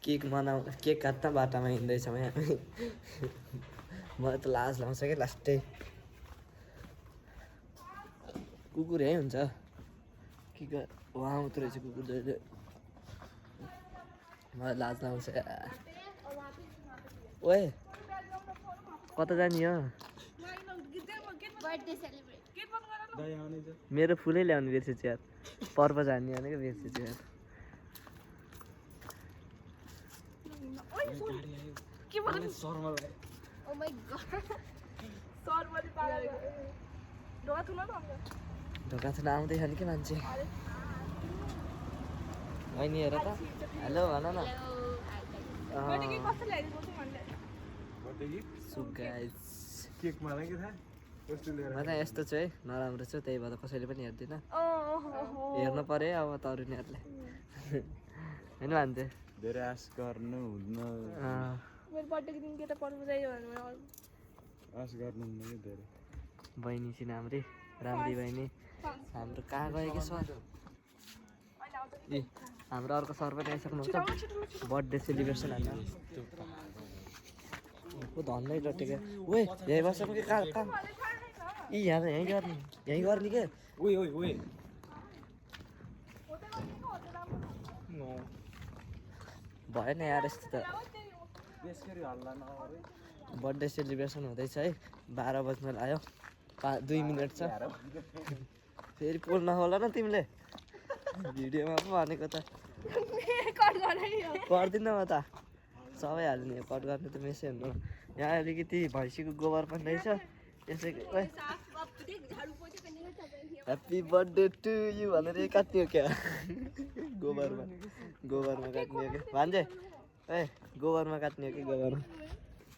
Cake काट्न बाटामा हिँड्दैछौँ हामी मलाई त लाज लाउँछ क्या लास्टै कुकुर यहीँ हुन्छ के वहाँ आउँदो रहेछ कुकुर जहिले मलाई लाज लाउँछ ओए कता जाने हो मेरो फुलै ल्याउनु बिर्सेछु यार पर्व जाने भनेको बिर्सेछु यार ढोका थुन आउँदैछ नि के मान्छे होइन हेर त हेलो भन न मलाई यस्तो छु है नराम्रो छु त्यही भएर कसैले पनि हेर्दैन हेर्नु पर्यो अब तरुनीहरूले होइन भन्छ धेरै आश गर्नु हुन्न आश गर्नु हुन्न कि धेरै बहिनी छिन् हाम्री राम्री बहिनी हाम्रो कहाँ गयो कि सर ए हाम्रो अर्को सर पनि आइसक्नुहुन्छ बर्थडे सेलिब्रेसन हाल्न धन्दै डटेको ओए यहीँ बस्नु कि कहाँ यी यहाँ त यहीँ गर्ने के भएन यार यस्तो त बर्थडे सेलिब्रेसन हुँदैछ है 12 बज्न लाग्यो 2 मिनट छ फेरि पोल्न होला न तिमीले भिडियोमा पो भनेको त गर्दिनँ म त सबै हाल्ने कट गर्ने त मेसै हुनु यहाँ अलिकति भैँसीको गोबर पनि रहेछ यसै ह्याप्पी बर्थडे टु यु भनेर काट्ने हो क्या गोबरमा काट्ने हो क्या भान्जे ए गोबरमा काट्ने हो कि गोबरमा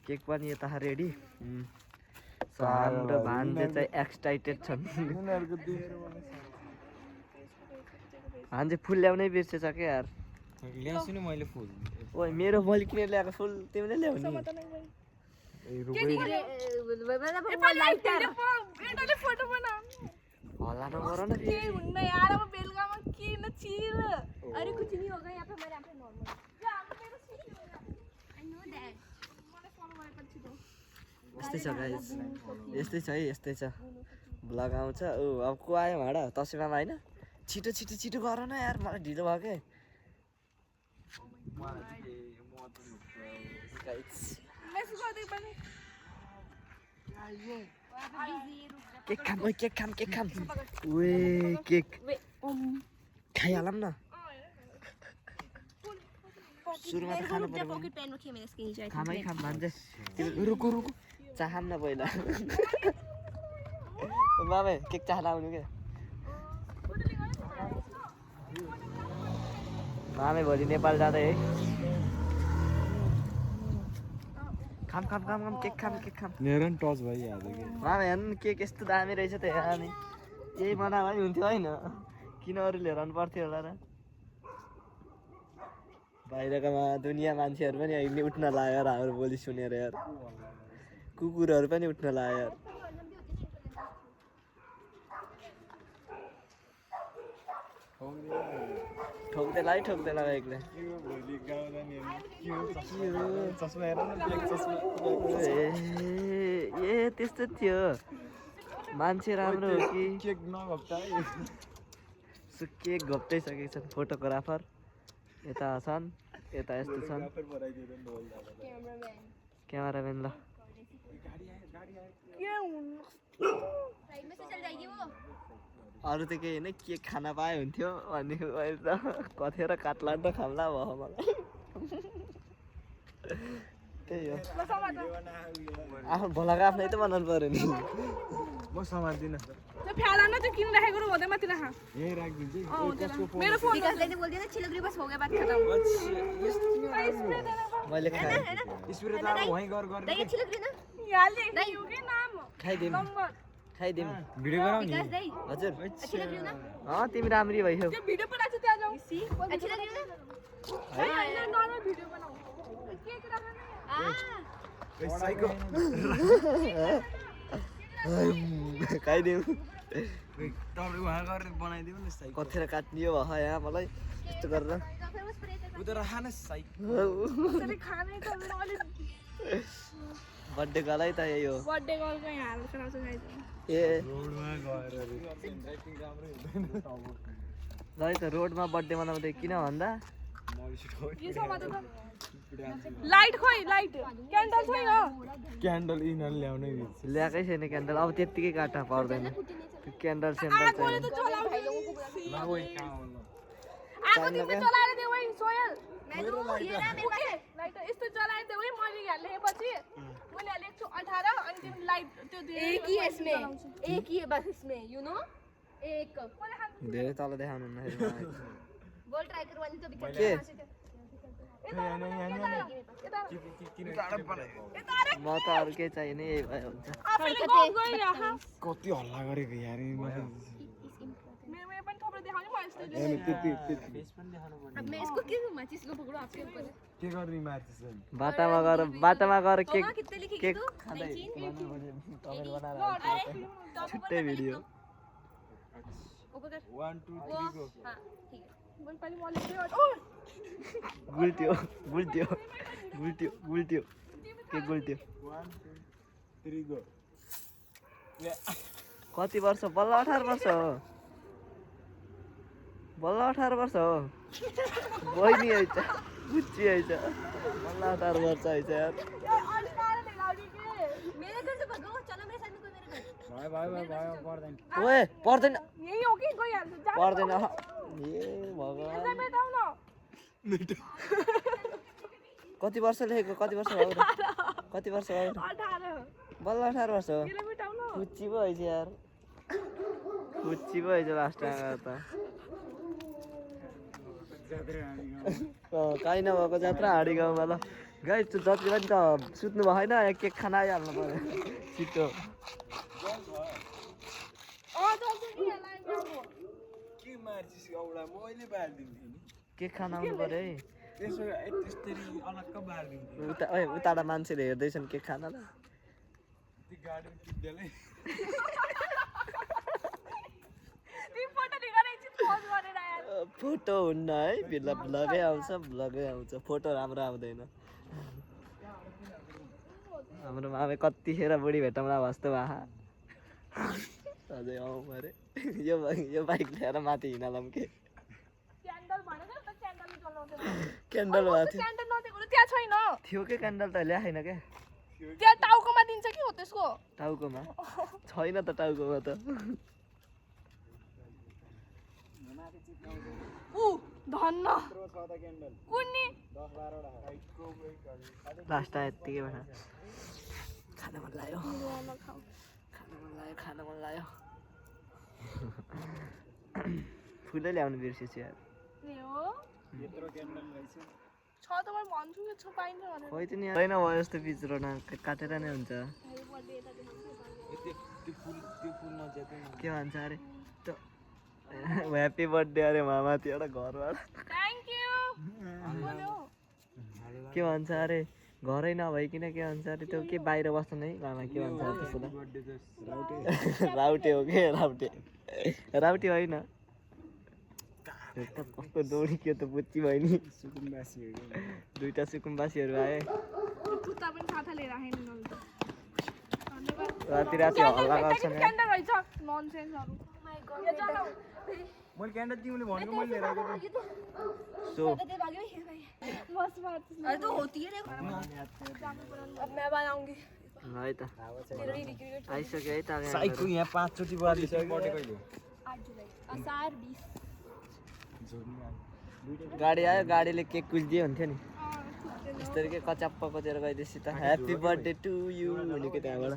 केक पनि यता रेडी हाम्रो भान्जे चाहिँ एक्साइटेड छन् भान्जे फुल ल्याउनै बिर्सेछ क्या यार ल्याउँछु नि मैले फुल ओइ मेरो मैले किनेर ल्याएको फुल तिमीले ल्याउने हल्ला नगर न यस्तै छ गाइस यस्तै छ है यस्तै छ ब्लग आउँछ ऊ अब को आयो भाडा तस्बिरमा होइन छिटो गर न यार मलाई ढिलो भयो के केक खाम ओए केक खाइहालौँ न सुरुमा त खानु पर्यो खामै खाम भन्छ रुकु चाहम न पहिला बाबा केक चाहना आउनु के मामे भोलि नेपाल जाँदै है खाम केक खाम मेरो पनि टच भइहाल्यो कि मामे हेर्नु केक यस्तो दामी रहेछ त हामी यही बनाए पनि हुन्थ्यो होइन किन अरू लिएर आउनु पर्थ्यो होला र बाहिरका दुनियाँ मान्छेहरू पनि अहिले उठ्न लाग्यो हाम्रो बोली सुनेर यार कुकुरहरू पनि उठ्न लाग्यो यार ठोक्दैन एक्लै ए त्यस्तो थियो मान्छे राम्रो हो कि केक केक घोप्टाइसकेको छन् फोटोग्राफर यता छन् यता यस्तो छन् क्यामेराम्यान ल अरू त केही होइन केक खान पाए हुन्थ्यो भन्ने अहिले त कथेर काट्ला नि त खाम्ला भयो मलाई त्यही हो आफ्नो भोलाको आफ्नै त बनाउनु पर्यो नि म समात्दिन फ्याला न त्यो किन राखेको हुँदै माथि राख यही राखिदिन्छु मेरो फोन विकासले बोल्दैन छिलग्री बस हो गया बात खत्म मैले खाएँ स्प्रे त अब वहीँ गर्ने दाइ छिलग्री न यहाँ लेख्यो के नाम खाइदिउँ भिडियो बनाऊ नि हजुर छिलग्री न तिमी राम्री भइसौ त्यो भिडियो बनाएको छ त्यहाँ जाऊ छिलग्री न हैन नर्मल भिडियो बनाऊ केक राख्न साइको खाइदिउँ तपाईँ वहाँ गरेर बनाइदिनु नि साइको कथेर काट्ने भयो यहाँ मलाई यस्तो गरेर उधर रहा ना साइको त्यसरी खानै त मेरो अलि बर्थडे गर्लै त यही हो बर्थडे गर्लको यहाँ हाल कराउँछ गाइस ए रोडमा गएर ड्राइभिङ राम्रै हुँदैन है त रोडमा बर्थडे मनाउँदै किन भन्दा यो समाज त लाइट खोइ लाइट क्यान्डल छैन क्यान्डल यिनीहरू ल्याउनै ल्याएकै छैन क्यान्डल अब त्यत्तिकै काट्न पर्दैन त्यो क्यान्डल सेन्डल आगोले चाहिँ त चलाउँछ ल आगो तिमीले चलाएर देऊ है सोयल मेरो ओके लाइट यस्तो चलाएर देऊ है मैले यहाँ लेखेपछि मैले यहाँ लेख्छु 18 अनि तिमी लाइट त्यो दिएर एक ही है इसमें एक ही है बस इसमें यू नो एक धेरै तल देखाउनु न बोल ट्राई करवानी तो बिचारा के म त अरू केही चाहिएन यही भयो हुन्छ आफैले गफ गरिरह कति हल्ला गरेको यार मेरो मेरो पनि थोप्रो देखाउने म यस्तो अब मैं इसको क्यों माची इसको पकड़ो आपके ऊपर के गर्ने मार्चिस बाटामा गएर केक तोमा कितने लिखेगी केक तू खाँदै 19 तपाईले बनाएर छुट्टै भिडियो ऊपर कर 1 2 3 गो हां ठीक है मैले पनि म लेख्दै ओ गुल्ट्यो गुल्ट्यो गुल्ट्यो गुल्ट्यो के गुल्ट्यो 1 2 3 गो कति वर्ष बल्ल 18 वर्ष हो बल्ल 18 वर्ष हो बहिनी आइछ बुच्ची आइछ बल्ल 18 वर्ष आइछ यार अलि मारे ले लाउडी के मेरे घर से भगो चलो मेरे साथ में कोई मेरे घर भाइ पर्दैन ओए पर्दैन यही हो कि गइहाल्छ जा पर्दैन ए भगवान यसलाई मेटाउन कति वर्ष लेखेको कति वर्ष भयो र कति वर्ष भयो 18 बल्ल 18 वर्ष हो यसलाई मेटाउन बुच्ची पो आइछ यार बुच्ची पो आइछ लास्टमा त काहीँ नभएको जात्रा हाँडी गाउँमा ल गाई जति पनि त सुत्नु भएन केक खाना आइहाल्नु पर्यो छिटो जल्दी नि यसलाई गर्नु के मार्चिस औडा मैले बार्दिन्थे नि केक खाना आउनु पर्यो है त्यसो त्यसरी अलग्ग बार्दिन्थे उता ओए उताबाट मान्छेले हेर्दैछन् केक खानालाई त्यो गाडीमा टिप्देलै तिमी फोटो निकालेर एकछिन पोज गरेर आएर फोटो हुन्न है ब्लगै आउँछ फोटो राम्रो आउँदैन हाम्रो मामे कतिखेर बुढी भेटौँला भस्तो भए अझै आउँ अरे यो बाइक ल्याएर माथि हिँडालौँ के क्यान्डल भनेको त क्यान्डल जलाउँदै क्यान्डल भएको थियो क्यान्डल नदिएको त्यहाँ छैन थियो के क्यान्डल त ल्याएन क्या त्यहाँ टाउकोमा दिन्छ कि हो त्यसको टाउकोमा छैन त टाउकोमा त उ धन्न कुन्नी लास्टमा यत्तिकै भएर खान मन लाग्यो खान मन लाग्यो फुलै ल्याउनु बिर्सेछु यार नि हो यत्रो क्यान्डल रहेछ छ त म भन्छु कि छ पाइन्छ भनेर खोइ त नि छैन भयो यस्तो बिचरो न काटेर नै हुन्छ त्यो फुल नच्यात्दै के भन्छ अरे त ह्याप्पी बर्थडे अरे मामातिर घरबाट थ्याङ्क यू बोल्यो के भन्छ अरे घरै नभइकन के भन्छ अरे त्यो के बाहिर बस्नु है मामा के भन्छ अरे त्यसो बर्थडे त त राउटे हो के राउटे होइन कस्तो दौडी के त बुच्ची भयो नि सुकुम्बासीहरू दुईटा सुकुम्बासीहरू आए कुत्ता पनि साथा लिएर आएन नल त धन्यवाद राति राति हल्ला गर्छन् यार। क्यान्डल रहेछ ननसेन्सहरु यो चलाऊ मैले क्यान्डल तिमीले भनेको मैले लिएर आएको थिएँ। सो बस बात अरे तो होती है अब मैं बनाऊंगी है त आइसक्यो है त साइको यहाँ 5 चोटि बारिसक्यो बर्थडे कहिले हो? 8 जुलाई असार 20 गाडी आयो गाडीले केक कुल्दियो हुन्थ्यो नि यस्तरी के कचाप्प कोचेर गइदिएपछि त ह्याप्पी बर्थडे टु यु भन्यो कि त्यहाँबाट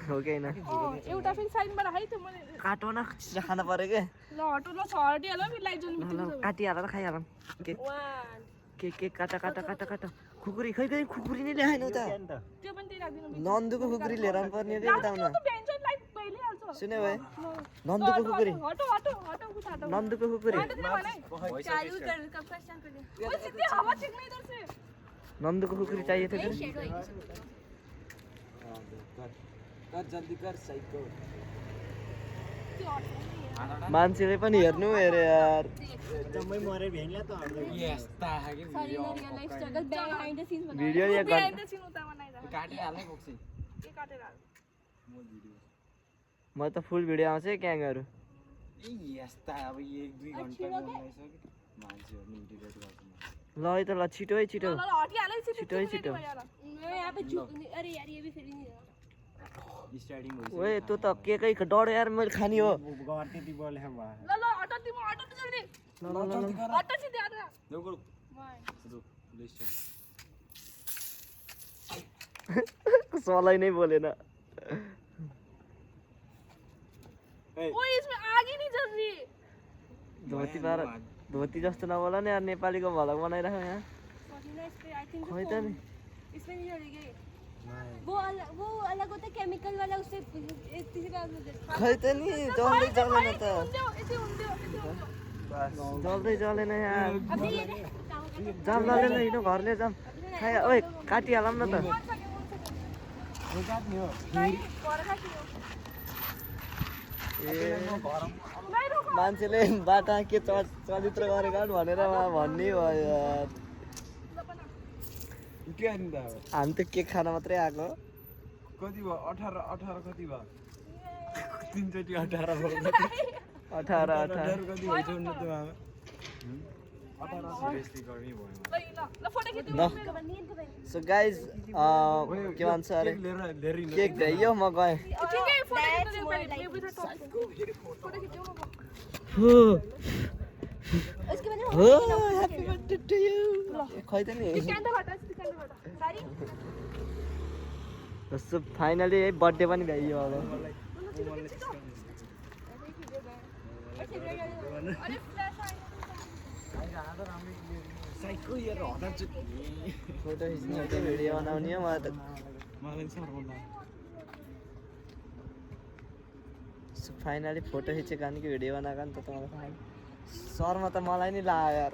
हो कि होइन एउटा फेरि साइडबाट है त मैले काटो न छिटो खानु पर्यो के ल हटो ल छर्टिहाल्यो नि लाइट जल्नु ल ल काटिहाल र खाइहालौँ केक 1 केक काटा खुकुरी खै खै खुकुरी नै ल्याएन त त्यो पनि त्यही राख्दिनु नन्दुको खुकुरी लिएर आउनु पर्ने हो कि बताउन त भ्यान्छ लाइट पहिले हाल्छ सुन्यो भाइ नन्दुको खुकुरी हटो हटो हटो उठा दो नन्दुको खुकुरी चालू कर कब का स्टार्ट कर दे वो सीधे हवा चिकनी इधर से नन्दुको खुकुरी चाहिएको थियो कि शेडो है कर जल्दी कर साइको त्यो हटो मान्छेले पनि हेर्नु हेरे यार जम्मै मरे भेन्ला त हाम्रो यस्ता खाके Sorry, no real life struggle behind the scenes. Video नि बिहान त चिन उता बनाइरहेको काटे हाल्नै बोक्सी के काटेर हाल। म त फुल भिडियो आउँछ है क्याङहरू ए यस्ता अब 1-2 घण्टा बनाइसक्यो मान्छेहरु इन्टिग्रेट गर्छ ल है त ल छिटो है छिटो ल ल हटिहाल है छिटो छिटो है छिटो मैं यहाँ पे अरे यार ये भी फिर ही नहीं रहा। स्टार्टिङ ओए त्यो त केकै डढ यार मैले खानी हो गर्थे ती बोले भा ल ल हट तिमी हट त जल्दी ल ल ल हट सिधै हट देऊ गरौ भाइ सुजु लिस्ट सलाई नै बोलेन ओए इसमें आग ही नहीं जल रही। धोती पार धोती जस्तो नबोला नि यार नेपालीको भलक बनाइराख्यो यहाँ Sorry ना इस पे I think खोइ त नि इसमें नहीं जलेगी। वो अलग होता है केमिकल वाला उससे तीसरी बार में जलता खै त नि जल्दै जलेन त हुन्थ्यो यति हुन्थ्यो यति हुन्थ्यो। जल्दै जलेन यार है। अभी ये देख जाम लगेन हिँड्नु घरले जाम खाइ ओए काटिहालौँ न त मन सक्यो भाइ घर काटियो। ए भाइ रोक मान्छेले बाटा के चरित्र गरेका हुन् भनेर भन्ने भयो यार के अनि त हामी त केक खान मात्रै आएको कति भयो 18 कति भयो तीनचोटि 18 भयो 18 कति भइसक्यो न त मामा 18 बेस्ती गर्मी भयो ल ल फोटो खिच्नु ल सो गाइज के भन्छ अरे लिएर केक भ्याइयो म गएँ ठिकै फोटो खिच्नु दियो पहिले फोटो खिच्नु उसके बाद हो ह्यापी बर्थडे टु यु खै त नि क्यान्डल हटा क्यान्डल हटा सारी सो फाइनली है बर्थडे पनि भ्याइयो अब अरे फ्ल्यास आयो साइकल लिएर हटाउँछु फोटो खिच्ने हो भिडियो बनाउने हो मलाई त मलाई सर्वला सो फाइनली फोटो खिचेको अनि कि भिडियो बनाएको नि त तपाईँलाई थाहा शर्मा त मलाई नि लाग्यो यार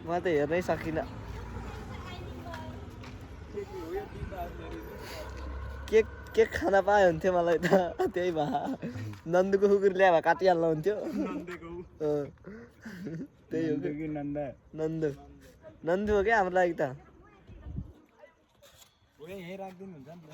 म त हेर्नै सकिनँ केक केक खान पाए हुन्थ्यो मलाई त त्यही भए नन्दुको कुकुर ल्याए भए काटिहाल्नु हुन्थ्यो त्यही हो कि नन्दा नन्दु नन्दु हो क्या हाम्रो लागि त यहीँ राखिदिनु हुन्छ नि त